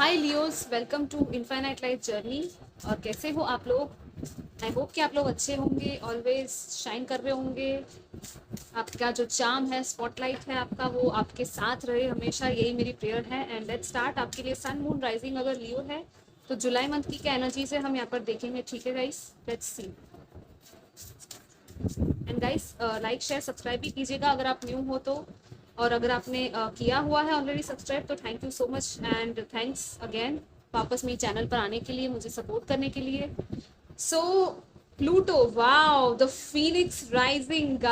Hi Leos, welcome to infinite life journey. और कैसे हो आप लोग? आई होप कि आप लोग अच्छे होंगे, ऑलवेज शाइन कर रहे होंगे। आपका जो चार्म है, स्पॉटलाइट है आपका, वो आपके साथ रहे हमेशा, यही मेरी प्रेयर है। And let's start. आपके लिए सन मून राइजिंग अगर लियो है तो जुलाई मंथ की क्या एनर्जी से हम यहाँ पर देखेंगे, ठीक है guys? Let's see. And guys, like share subscribe भी कीजिएगा अगर आप न्यू हो तो। और अगर आपने किया हुआ है ऑलरेडी सब्सक्राइब तो thank you so much and thanks again वापस मेरे चैनल पर आने के लिए, मुझे सपोर्ट करने के लिए। सो Pluto, wow, the Phoenix rising.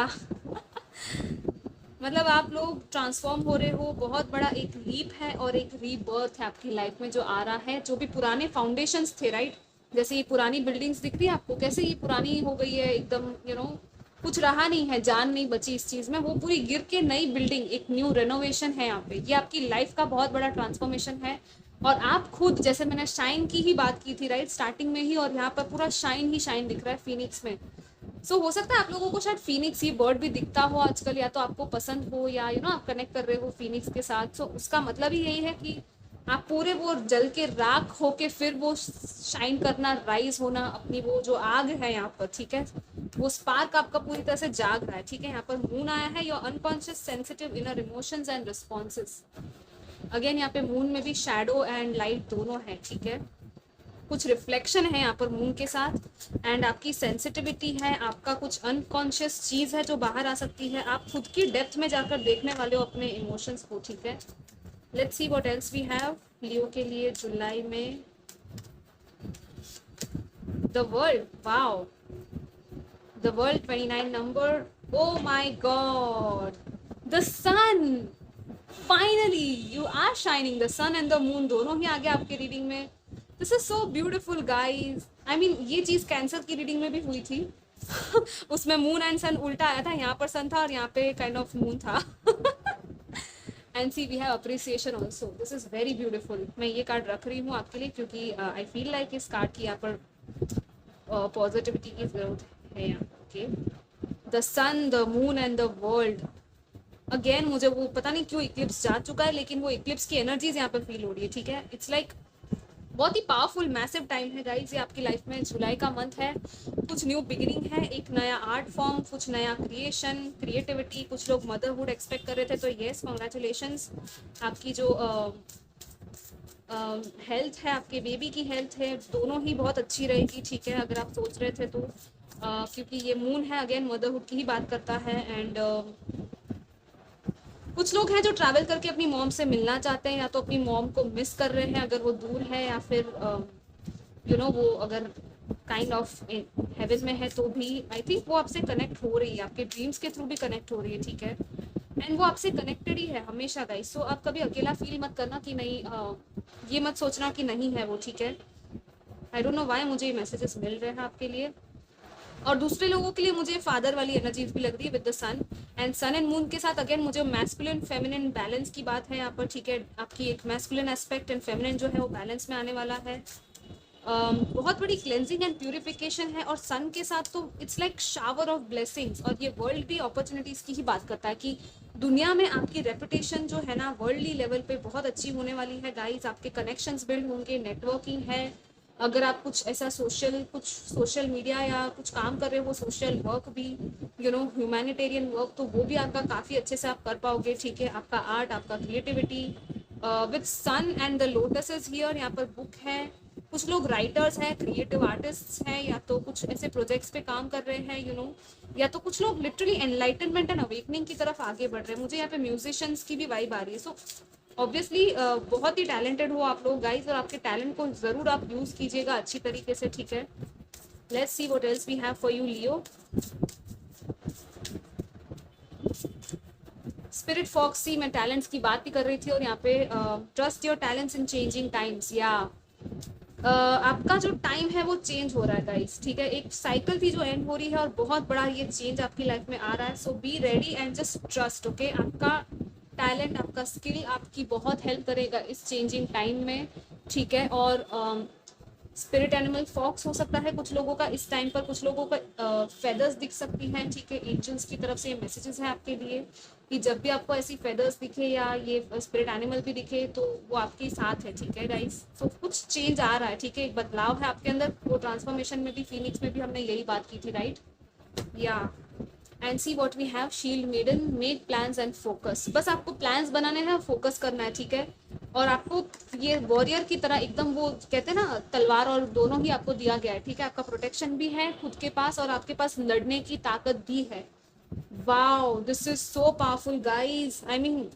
मतलब आप लोग ट्रांसफॉर्म हो रहे हो, बहुत बड़ा एक लीप है और एक रीबर्थ है आपकी लाइफ में जो आ रहा है। जो भी पुराने फाउंडेशंस थे, राइट, जैसे ये पुरानी बिल्डिंग्स दिख रही है आपको, कैसे ये पुरानी हो गई है एकदम, कुछ रहा नहीं है, जान नहीं बची इस चीज में, वो पूरी गिर के नई बिल्डिंग, एक न्यू रेनोवेशन है यहाँ पे। ये आपकी लाइफ का बहुत बड़ा ट्रांसफॉर्मेशन है। और आप खुद, जैसे मैंने शाइन की ही बात की थी राइट स्टार्टिंग में ही, और यहाँ पर पूरा शाइन ही शाइन दिख रहा है फीनिक्स में। हो सकता है आप लोगों को शायद फीनिक्स ये बर्ड भी दिखता हो आजकल, या तो आपको पसंद हो, या आप कनेक्ट कर रहे हो फीनिक्स के साथ। उसका मतलब ही यही है कि आप पूरे वो जल के राख होके फिर वो शाइन करना, राइज होना, अपनी वो जो आग है यहाँ पर, ठीक है, वो स्पार्क आपका पूरी तरह से जाग रहा है, ठीक है। यहाँ पर मून आया है, your unconscious sensitive inner emotions and responses. Again यहाँ पे मून में भी शैडो एंड लाइट दोनों है, ठीक है। कुछ रिफ्लेक्शन है यहाँ पर मून के साथ, एंड आपकी सेंसिटिविटी है, आपका कुछ अनकॉन्शियस चीज है जो बाहर आ सकती है। आप खुद की डेप्थ में जाकर देखने वाले हो अपने इमोशंस को, ठीक है। Let's see what else we have Leo के लिए जुलाई में। The world, wow, the world 29 number. Oh my god, the sun, finally you are shining. The sun and the moon दोनों ही आ गया आपके रीडिंग में। This is so beautiful guys. I mean ये चीज कैंसर की रीडिंग में भी हुई थी। उसमें मून एंड सन उल्टा आया था, यहाँ पर सन था और यहाँ पे काइंड ऑफ मून था। And see we have appreciation also. This is very beautiful. मैं ये कार्ड रख रही हूँ आपके लिए क्योंकि आई फील लाइक इस कार्ड की यहाँ पर पॉजिटिविटी की जरूरत है यहाँ, okay. The sun, the moon and the world. Again मुझे वो पता नहीं क्यों इक्लिप्स जा चुका है, लेकिन वो इक्लिप्स की एनर्जीज यहाँ पे फील हो रही है, ठीक है। इट्स लाइक बहुत ही पावरफुल मैसिव टाइम है गाइज ये आपकी लाइफ में। जुलाई का मंथ है, कुछ न्यू बिगिनिंग है, एक नया आर्ट फॉर्म, कुछ नया क्रिएशन, क्रिएटिविटी। कुछ लोग मदरहुड एक्सपेक्ट कर रहे थे तो येस, कॉन्ग्रेचुलेशंस। आपकी जो हेल्थ है, आपके बेबी की हेल्थ है, दोनों ही बहुत अच्छी रहेगी, ठीक है, अगर आप सोच रहे थे तो। क्योंकि ये मून है, अगेन मदरहुड की ही बात करता है। एंड कुछ लोग हैं जो ट्रैवल करके अपनी मॉम से मिलना चाहते हैं, या तो अपनी मॉम को मिस कर रहे हैं अगर वो दूर है, या फिर वो अगर काइंड ऑफ हेवन में है तो भी आई थिंक वो आपसे कनेक्ट हो रही है, आपके ड्रीम्स के थ्रू भी कनेक्ट हो रही है, ठीक है। एंड वो आपसे कनेक्टेड ही है हमेशा गाइस। सो आप कभी अकेला फील मत करना कि नहीं, ये मत सोचना कि नहीं है वो, ठीक है। आई डोंट नो व्हाई मुझे ये मैसेजेस मिल रहे हैं आपके लिए। और दूसरे लोगों के लिए मुझे फादर वाली एनर्जीज भी लग रही है with the sun. And sun and moon के साथ अगेन मुझे मैस्कुलिन फेमिनिन बैलेंस की बात है यहाँ पर, ठीक है। आपकी एक मैस्कुलिन एस्पेक्ट एंड फेमिनिन जो है वो बैलेंस में आने वाला है। बहुत बड़ी क्लेंजिंग एंड प्यूरिफिकेशन है। और सन के साथ तो it's like shower of blessings. और ये वर्ल्ड भी अपॉर्चुनिटीज की ही बात करता है कि दुनिया में आपकी रेपुटेशन जो है ना, वर्ल्डली लेवल पे बहुत अच्छी होने वाली है गाइज। आपके कनेक्शंस बिल्ड होंगे, नेटवर्किंग है। अगर आप कुछ ऐसा कुछ सोशल मीडिया या कुछ काम कर रहे हो, सोशल वर्क भी, ह्यूमैनिटेरियन वर्क, तो वो भी आपका काफ़ी अच्छे से आप कर पाओगे, ठीक है। आपका आर्ट, आपका creativity with sun and the lotus is here. यहाँ पर बुक है, कुछ लोग राइटर्स हैं, क्रिएटिव आर्टिस्ट हैं, या तो कुछ ऐसे प्रोजेक्ट्स पे काम कर रहे हैं, या तो कुछ लोग लिटरली एनलाइटनमेंट एंड अवेकनिंग की तरफ आगे बढ़ रहे हैं। मुझे यहाँ पे म्यूजिशियंस की भी वाइब आ रही है। सो ऑब्वियसली बहुत ही टैलेंटेड हो आप लोग गाइज, और आपके टैलेंट को जरूर आप यूज कीजिएगा अच्छी तरीके से, ठीक है। Let's see what else we have for you Leo. Spirit foxy, मैं टैलेंट्स की बात भी कर रही थी, और यहाँ पे trust your talents in changing times. या आपका जो टाइम है वो चेंज हो रहा है गाइस, ठीक है। एक साइकिल थी जो एंड हो रही है, और बहुत बड़ा ये चेंज आपकी लाइफ में आ रहा है। So be ready and just trust, okay. आपका टैलेंट, आपका स्किल आपकी बहुत हेल्प करेगा इस चेंजिंग टाइम में, ठीक है। और स्पिरिट एनिमल फॉक्स हो सकता है कुछ लोगों का इस टाइम पर, कुछ लोगों का फेदर्स दिख सकती हैं, ठीक है। एंजल्स की तरफ से ये मैसेजेस हैं आपके लिए कि जब भी आपको ऐसी फेदर्स दिखे या ये स्पिरिट एनिमल भी दिखे तो वो आपके साथ है, ठीक है गाइस। सो कुछ चेंज आ रहा है, ठीक है, एक बदलाव है आपके अंदर। वो ट्रांसफॉर्मेशन में भी, फीनिक्स में भी हमने यही बात की थी, राइट। या and see what we have, shield maiden, make plans and focus. बस आपको प्लान्स बनाने हैं, फोकस करना है, ठीक है। और आपको ये वॉरियर की तरह एकदम, वो कहते हैं ना तलवार और दोनों ही आपको दिया गया है, ठीक है। आपका प्रोटेक्शन भी है खुद के पास और आपके पास लड़ने की ताकत भी है। Wow, this is so powerful guys, I mean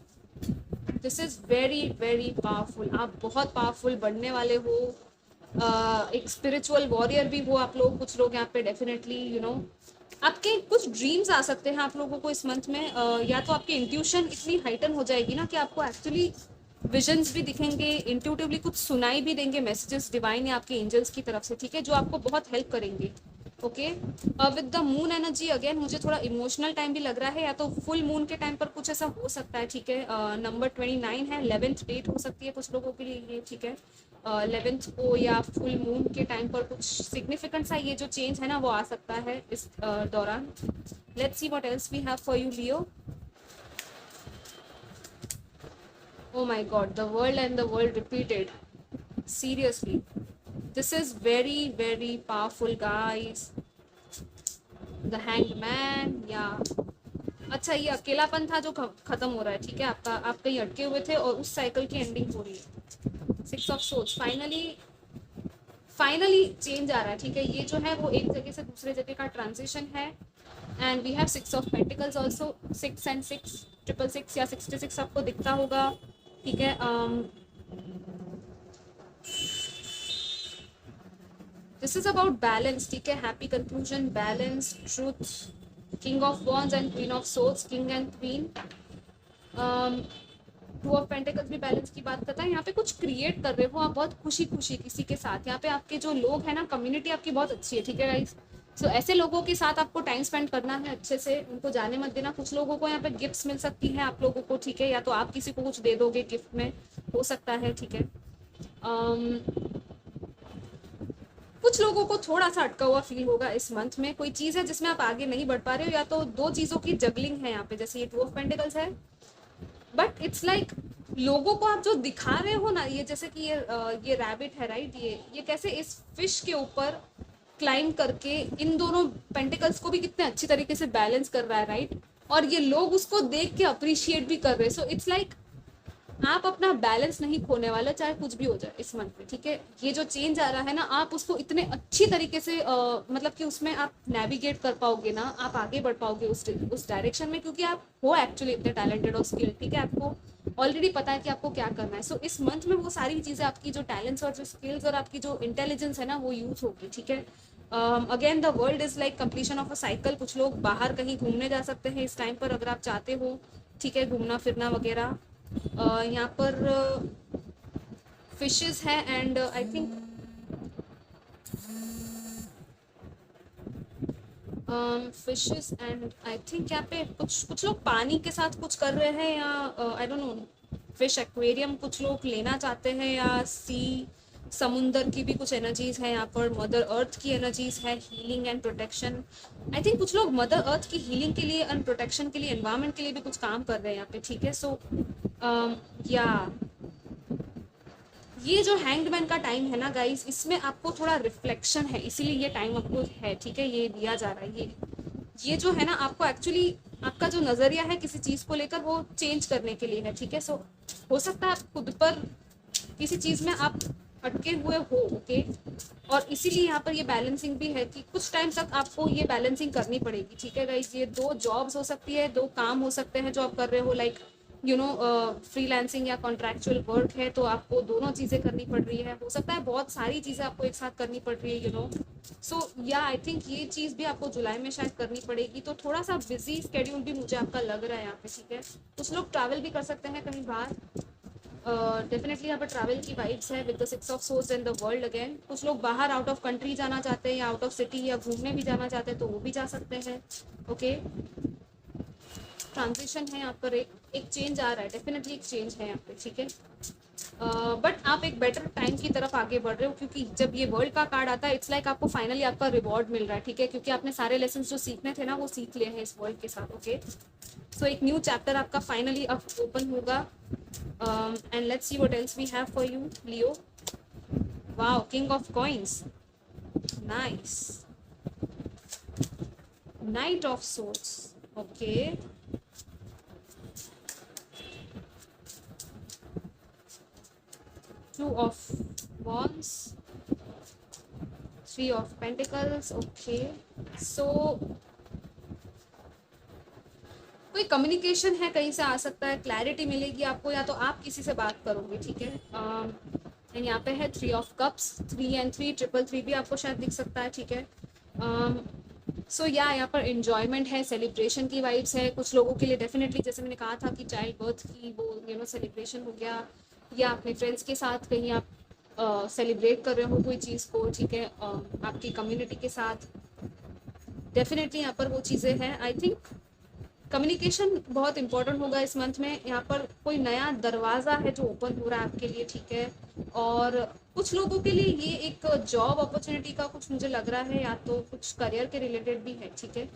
this is very very powerful. आप बहुत पावरफुल बनने वाले हो। एक स्पिरिचुअल वॉरियर भी हो आप लोग, कुछ लोग यहाँ पे डेफिनेटली यू नो आपके कुछ ड्रीम्स आ सकते हैं आप लोगों को इस मंथ में। या तो आपकी इंट्यूशन इतनी हाइटन हो जाएगी ना कि आपको एक्चुअली विजन्स भी दिखेंगे, इंट्यूटिवली कुछ सुनाई भी देंगे मैसेजेस डिवाइन या आपके एंजल्स की तरफ से, ठीक है, जो आपको बहुत हेल्प करेंगे। Okay, with the moon energy again मुझे थोड़ा इमोशनल टाइम भी लग रहा है, या तो फुल मून के टाइम पर कुछ ऐसा हो सकता है, ठीक है। नंबर 29 है, 11th डेट हो सकती है कुछ लोगों के लिए ये, ठीक है। 11th को या फुल मून के टाइम पर कुछ सिग्निफिकेंट सा ये जो चेंज है ना वो आ सकता है इस दौरान। Let's see what else we have for you Leo. Oh my god, the world and the world repeated. Seriously. This is very, very powerful, guys. The hanged man, yeah. अच्छा, ये अकेलापन था जो खत्म हो रहा है, ठीक है। आपका, आप कहीं अटके हुए थे और उस साइकिल की एंडिंग हो रही है। 6 ऑफ सोर्स, फाइनली चेंज आ रहा है, ठीक है। ये जो है वो एक जगह से दूसरे जगह का ट्रांजिशन है। And we have 6 of pentacles also, 6 and 6, 666 या 66 आपको दिखता होगा, ठीक है। दिस इज अबाउट बैलेंस, ठीक है। Happy conclusion, balance, truth, king of wands and queen of source, king and queen. Two of pentacles भी बैलेंस की बात करता है। यहाँ पे कुछ क्रिएट कर रहे हो आप बहुत खुशी खुशी किसी के साथ। यहाँ पे आपके जो लोग हैं ना, कम्युनिटी आपकी बहुत अच्छी है, ठीक है गाइस। सो ऐसे लोगों के साथ आपको टाइम स्पेंड करना है अच्छे से, उनको जाने मत देना। कुछ लोगों को यहाँ पे गिफ्ट्स मिल सकती है आप लोगों को, ठीक है, या तो आप किसी को कुछ दे दोगे गिफ्ट में, हो सकता है, ठीक है। कुछ लोगों को थोड़ा सा अटका हुआ फील होगा इस मंथ में, कोई चीज़ है जिसमें आप आगे नहीं बढ़ पा रहे हो, या तो दो चीज़ों की जगलिंग है यहाँ पे। जैसे ये 2 ऑफ पेंटिकल्स है, बट इट्स लाइक लोगों को आप जो दिखा रहे हो ना, ये जैसे कि ये रैबिट है, राइट, ये कैसे इस फिश के ऊपर क्लाइम करके इन दोनों पेंटिकल्स को भी कितने अच्छी तरीके से बैलेंस कर रहा है, राइट। और ये लोग उसको देख के अप्रिशिएट भी कर रहे हैं। सो इट्स लाइक आप अपना बैलेंस नहीं खोने वाले, चाहे कुछ भी हो जाए इस मंथ में, ठीक है। ये जो चेंज आ रहा है ना, आप उसको इतने अच्छी तरीके से मतलब कि उसमें आप नेविगेट कर पाओगे ना, आप आगे बढ़ पाओगे उस डायरेक्शन में, क्योंकि आप हो एक्चुअली इतने टैलेंटेड और स्किल्ड, ठीक है। आपको ऑलरेडी पता है कि आपको क्या करना है। सो इस मंथ में वो सारी चीज़ें, आपकी जो टैलेंट्स और जो स्किल्स और आपकी जो इंटेलिजेंस है ना, वो यूज होगी, ठीक है। Again the world is like completion of a cycle. कुछ लोग बाहर कहीं घूमने जा सकते हैं इस टाइम पर, अगर आप चाहते हो, ठीक है, घूमना फिरना वगैरह। यहाँ पर फिशेस है and I think fishes and I think यहाँ पे कुछ लोग पानी के साथ कुछ कर रहे हैं, या I don't know, fish aquarium कुछ लोग लेना चाहते हैं, या समुंदर की भी कुछ एनर्जीज है यहाँ पर। मदर अर्थ की एनर्जीज है, healing and protection. I think कुछ लोग मदर अर्थ की हीलिंग के लिए एंड प्रोटेक्शन के लिए, एनवायरमेंट के लिए भी कुछ काम कर रहे हैं यहाँ पे, ठीक है। सो या ये जो हैंगमैन का टाइम है ना गाइस, इसमें आपको थोड़ा रिफ्लेक्शन है, इसीलिए ये टाइम आपको है, ठीक है, ये दिया जा रहा है। ये जो है ना, आपको एक्चुअली आपका जो नज़रिया है किसी चीज़ को लेकर, वो चेंज करने के लिए है, ठीक है। सो हो सकता है आप खुद पर किसी चीज़ में आप अटके हुए हो, ओके। और इसीलिए यहाँ पर ये बैलेंसिंग भी है कि कुछ टाइम तक आपको ये बैलेंसिंग करनी पड़ेगी, ठीक है गाइस। ये 2 जॉब्स हो सकती है, 2 काम हो सकते हैं जो आप कर रहे हो, लाइक यू नो फ्रीलांसिंग या कॉन्ट्रैक्चुअल वर्क है, तो आपको दोनों चीज़ें करनी पड़ रही है। हो सकता है बहुत सारी चीज़ें आपको एक साथ करनी पड़ रही है, यू नो। सो या आई थिंक ये चीज़ भी आपको जुलाई में शायद करनी पड़ेगी, तो थोड़ा सा बिजी स्केड्यूल भी मुझे आपका लग रहा है यहाँ पे, ठीक है। कुछ लोग ट्रैवल भी कर सकते हैं कहीं बाहर, डेफिनेटली यहाँ पर ट्रैवल की वाइब्स है with the 6 of source and the world again. कुछ लोग बाहर आउट ऑफ कंट्री जाना चाहते हैं, या आउट ऑफ सिटी या घूमने भी जाना चाहते हैं, तो वो भी जा सकते हैं, ओके। ट्रांजिशन है यहाँ पर, एक चेंज आ रहा है, डेफिनेटली एक चेंज है यहाँ पे, ठीक है। बट आप एक बेटर टाइम की तरफ आगे बढ़ रहे हो, क्योंकि जब ये वर्ल्ड का कार्ड आता है इट्स लाइक आपको फाइनली आपका रिवॉर्ड मिल रहा है, ठीक है, क्योंकि आपने सारे लेसन जो सीखने थे ना वो सीख लिए हैं इस वर्ल्ड के साथ। ओके, सो एक न्यू चैप्टर आपका फाइनली अब ओपन होगा। And let's see what else we have for you Leo. Wow, king of coins, nice, knight of swords, okay, two of wands, three of pentacles, okay. So कोई communication है, कहीं से आ सकता है, clarity मिलेगी आपको, या तो आप किसी से बात करोगे, ठीक है। एंड यहाँ पे है थ्री ऑफ कप्स, 3 and 3, 333 भी आपको शायद दिख सकता है, ठीक है। सो या यहाँ पर इंजॉयमेंट है, सेलिब्रेशन की वाइब्स है कुछ लोगों के लिए डेफिनेटली, जैसे मैंने कहा था कि चाइल्ड बर्थ की वो सेलिब्रेशन हो गया, या अपने फ्रेंड्स के साथ कहीं आप सेलिब्रेट कर रहे हो कोई चीज़ को, ठीक है, आपकी कम्युनिटी के साथ, डेफिनेटली यहाँ पर वो चीज़ें हैं। आई थिंक कम्युनिकेशन बहुत इंपॉर्टेंट होगा इस मंथ में। यहाँ पर कोई नया दरवाज़ा है जो ओपन हो रहा है आपके लिए, ठीक है। और कुछ लोगों के लिए ये एक जॉब अपॉर्चुनिटी का कुछ मुझे लग रहा है, या तो कुछ करियर के रिलेटेड भी है, ठीक है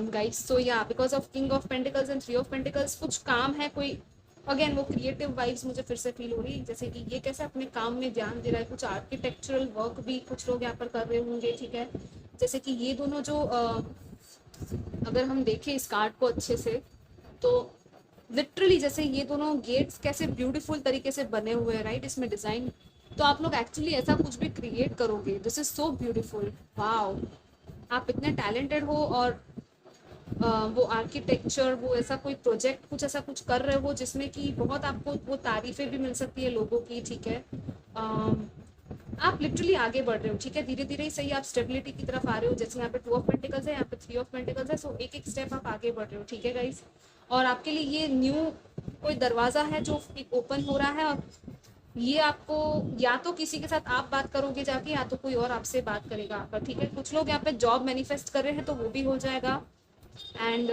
गाइस। सो या because of king of pentacles and three of pentacles कुछ काम है, कोई अगेन वो क्रिएटिव वाइब्स मुझे फिर से फील हो रही है, जैसे कि ये कैसे अपने काम में ध्यान दे रहा है, कुछ आर्किटेक्चरल वर्क भी कुछ लोग यहाँ पर कर रहे होंगे, ठीक है। जैसे कि ये दोनों जो अगर हम देखें इस कार्ड को अच्छे से, तो लिटरली जैसे ये दोनों गेट्स कैसे ब्यूटीफुल तरीके से बने हुए हैं, राइट, इसमें डिज़ाइन, तो आप लोग एक्चुअली ऐसा कुछ भी क्रिएट करोगे, this is so beautiful, wow, आप इतने टैलेंटेड हो, और वो आर्किटेक्चर, वो ऐसा कोई प्रोजेक्ट कुछ ऐसा कुछ कर रहे हो जिसमें कि बहुत आपको वो तारीफें भी मिल सकती है लोगों की, ठीक है। आप लिटरली आगे बढ़ रहे हो, ठीक है, धीरे धीरे ही सही आप स्टेबिलिटी की तरफ आ रहे हो, जैसे यहाँ पे टू ऑफ पेंटिकल्स है, यहाँ पे थ्री ऑफ पेंटिकल्स है, सो एक एक स्टेप आप आगे बढ़ रहे हो, ठीक है गाइस। और आपके लिए ये न्यू कोई दरवाज़ा है जो ओपन हो रहा है, और ये आपको या तो किसी के साथ आप बात करोगे जाके, या तो कोई और आपसे बात करेगा आपका, ठीक है। कुछ लोग यहाँ पे जॉब मैनिफेस्ट कर रहे हैं तो वो भी हो जाएगा। And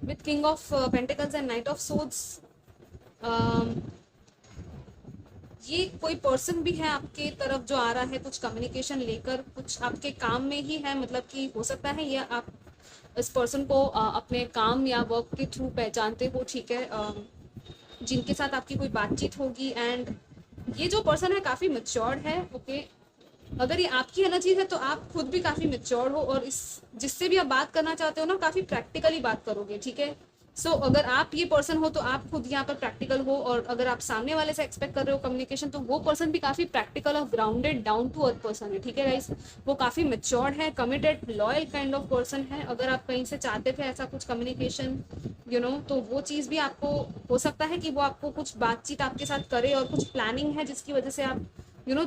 with king of pentacles and night of swords, ये कोई पर्सन भी है आपके तरफ जो आ रहा है कुछ कम्युनिकेशन लेकर, कुछ आपके काम में ही है, मतलब कि हो सकता है या आप इस पर्सन को अपने काम या वर्क के थ्रू पहचानते हो, ठीक है, जिनके साथ आपकी कोई बातचीत होगी। एंड ये जो पर्सन है काफ़ी मैच्योर्ड है, ओके। अगर ये आपकी एनर्जी है तो आप खुद भी काफ़ी मैच्योर हो, और इस जिससे भी आप बात करना चाहते हो ना, काफ़ी प्रैक्टिकली बात करोगे, ठीक है। सो अगर आप ये पर्सन हो तो आप खुद यहाँ पर प्रैक्टिकल हो, और अगर आप सामने वाले से एक्सपेक्ट कर रहे हो कम्युनिकेशन, तो वो पर्सन भी काफ़ी प्रैक्टिकल और grounded down to earth person है, ठीक है गाइस। वो काफ़ी मैच्योर्ड है, committed, loyal kind of person है। अगर आप कहीं से चाहते थे ऐसा कुछ कम्युनिकेशन, तो वो चीज़ भी आपको हो सकता है कि वो आपको कुछ बातचीत आपके साथ करे, और कुछ प्लानिंग है जिसकी वजह से आप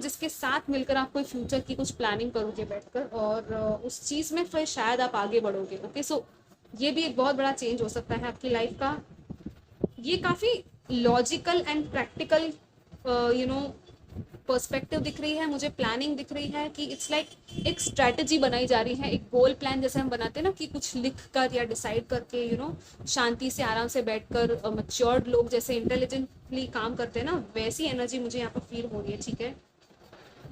जिसके साथ मिलकर आप कोई फ्यूचर की कुछ प्लानिंग करोगे बैठकर, और उस चीज़ में फिर शायद आप आगे बढ़ोगे, ओके। सो ये भी एक बहुत बड़ा चेंज हो सकता है आपकी लाइफ का। ये काफ़ी लॉजिकल एंड प्रैक्टिकल पर्सपेक्टिव दिख रही है मुझे, प्लानिंग दिख रही है कि इट्स लाइक एक स्ट्रैटेजी बनाई जा रही है, एक गोल प्लान जैसे हम बनाते हैं ना, कि कुछ लिख कर या डिसाइड करके, शांति से आराम से बैठकर मैच्योर्ड लोग जैसे इंटेलिजेंटली काम करते हैं ना, वैसी एनर्जी मुझे यहाँ पर फील हो रही है, ठीक है।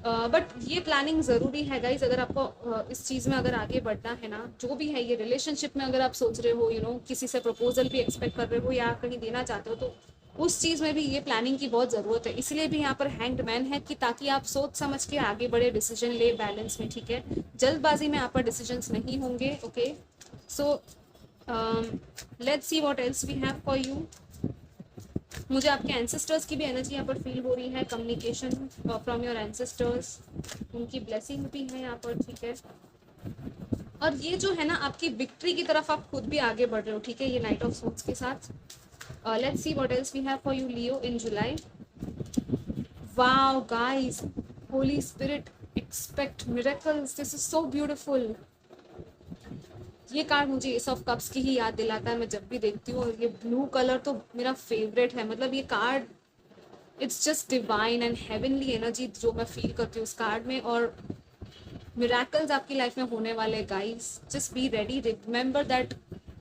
बट ये प्लानिंग ज़रूरी है गाइज, अगर आपको इस चीज़ में अगर आगे बढ़ना है ना, जो भी है ये रिलेशनशिप में, अगर आप सोच रहे हो किसी से प्रपोजल भी एक्सपेक्ट कर रहे हो या कहीं देना चाहते हो, तो उस चीज़ में भी ये प्लानिंग की बहुत ज़रूरत है। इसलिए भी यहाँ पर हैंग्ड मैन है, कि ताकि आप सोच समझ के आगे बढ़े, डिसीजन ले बैलेंस में, ठीक है। जल्दबाजी में यहाँ पर डिसीजंस नहीं होंगे, okay. So let's see what else we have for you. मुझे आपके एंसेस्टर्स की भी एनर्जी यहाँ पर फील हो रही है, कम्युनिकेशन फ्रॉम योर एंसेस्टर्स, उनकी ब्लेसिंग भी है यहाँ पर, ठीक है। और ये जो है ना, आपकी विक्ट्री की तरफ आप खुद भी आगे बढ़ रहे हो, ठीक है, ये नाइट ऑफ सोर्ड्स के साथ। Let's see what else we have for you Leo in July. Wow guys, holy spirit, expect miracles, this is so beautiful. ये कार्ड मुझे एस ऑफ कप्स की ही याद दिलाता है मैं जब भी देखती हूँ, और ये ब्लू कलर तो मेरा फेवरेट है, मतलब ये card it's just divine and heavenly energy जो मैं फील करती हूँ उस कार्ड में। और मिराकल्स आपकी लाइफ में होने वाले guys, just be ready, remember that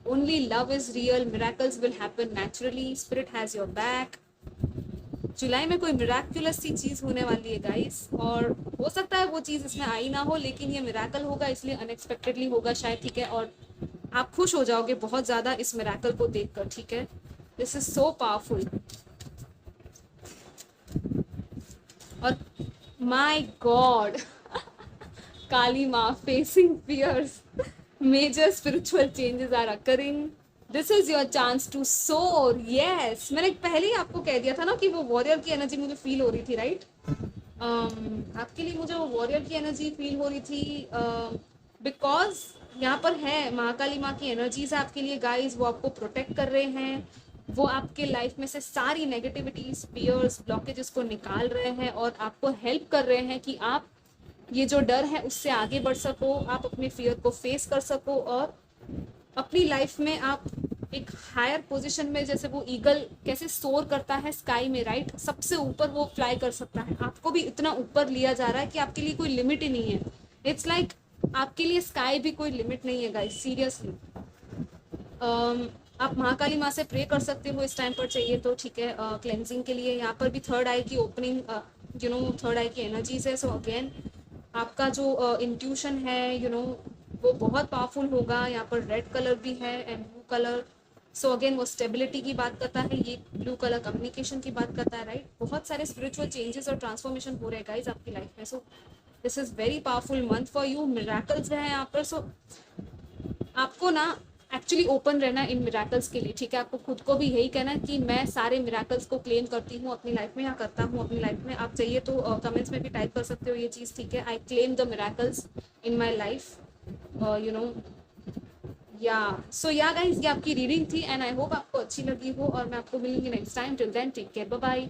only love is real, miracles will happen naturally, spirit has your back. जुलाई में कोई मिराकुलस सी चीज होने वाली है गाइस, और हो सकता है वो चीज इसमें आई ना हो, लेकिन ये मिराकल होगा, इसलिए अनएक्सपेक्टेडली होगा शायद, ठीक है। और आप खुश हो जाओगे बहुत ज्यादा इस मिराकल को देखकर, ठीक है। This is so powerful. और माय गॉड, काली माँ facing fears, major spiritual changes are occurring, this is your chance to soar. Yes, मैंने पहले ही आपको कह दिया था ना कि वो वॉरियर की एनर्जी मुझे फील हो रही थी, राइट। आपके लिए मुझे वो वॉरियर की एनर्जी फील हो रही थी, बिकॉज यहाँ पर है महाकाली माँ की एनर्जीज है आपके लिए गाइज। वो आपको प्रोटेक्ट कर रहे हैं, वो आपके लाइफ में से सारी नेगेटिविटीज, फियर्स, ब्लॉकेजेस को निकाल रहे हैं और आपको हेल्प कर रहे हैं कि आप ये जो डर है उससे आगे बढ़ सको, आप अपने फियर को फेस कर सको और अपनी लाइफ में आप एक हायर पोजीशन में, जैसे वो ईगल कैसे सोर करता है स्काई में, राइट, सबसे ऊपर वो फ्लाई कर सकता है, आपको भी इतना ऊपर लिया जा रहा है कि आपके लिए कोई लिमिट ही नहीं है। इट्स लाइक आपके लिए स्काई भी कोई लिमिट नहीं है गाइस, सीरियसली। आप महाकाली माँ से प्रे कर सकते हो इस टाइम पर चाहिए तो, ठीक है, क्लेंजिंग के लिए। यहाँ पर भी थर्ड आई की ओपनिंग, थर्ड आई की एनर्जीज है। सो अगेन आपका जो इंट्यूशन है, वो बहुत पावरफुल होगा। यहाँ पर रेड कलर भी है and blue colour. So again वो स्टेबिलिटी की बात करता है, ये ब्लू कलर कम्युनिकेशन की बात करता है, राइट। बहुत सारे स्पिरिचुअल चेंजेस और ट्रांसफॉर्मेशन हो रहे हैं गाइज आपकी लाइफ में। So this is very powerful month for you. Miracles हैं यहाँ पर। सो आपको ना एक्चुअली ओपन रहना इन मिराकल्स के लिए, ठीक है। आपको खुद को भी यही कहना है कि मैं सारे मिराकल्स को क्लेम करती हूँ अपनी लाइफ में, या करता हूँ अपनी लाइफ में। आप चाहिए तो कमेंट्स में भी टाइप कर सकते हो ये चीज़, ठीक है। I claim the miracles in my life, या सो या गाइज, ये आपकी रीडिंग थी एंड आई होप आपको अच्छी लगी हो, और मैं आपको मिलूंगी next time. Till then take care, bye bye.